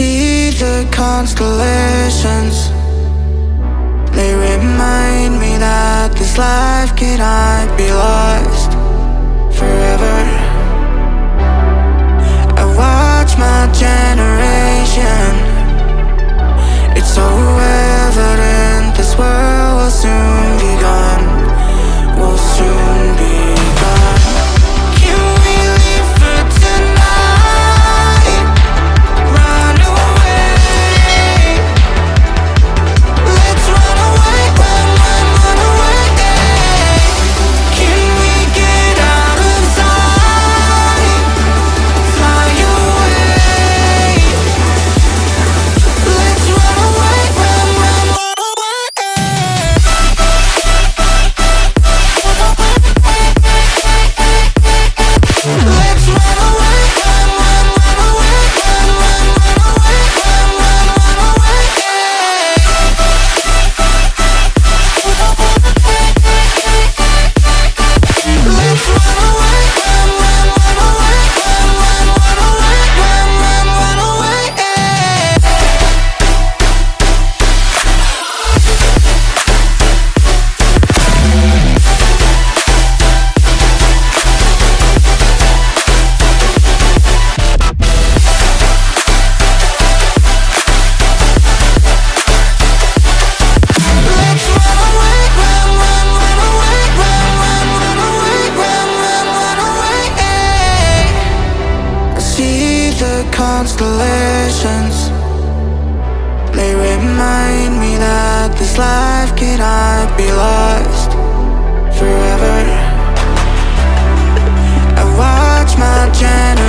see the constellations. They remind me that this life cannot be lost forever. I watch my generation. It's so evident this world will soon be gone. Will soon be gone. Can we leave for tonight? Run away. Let's run away, run away. Can we get out of sight? Fly away. Let's run away, run away. Let's run away, run away, run away, run away. Let's run away, run away, run away. Let's run away, run away, run away. I see the constellations. They remind me that this life cannot be lost forever. I watch my generation.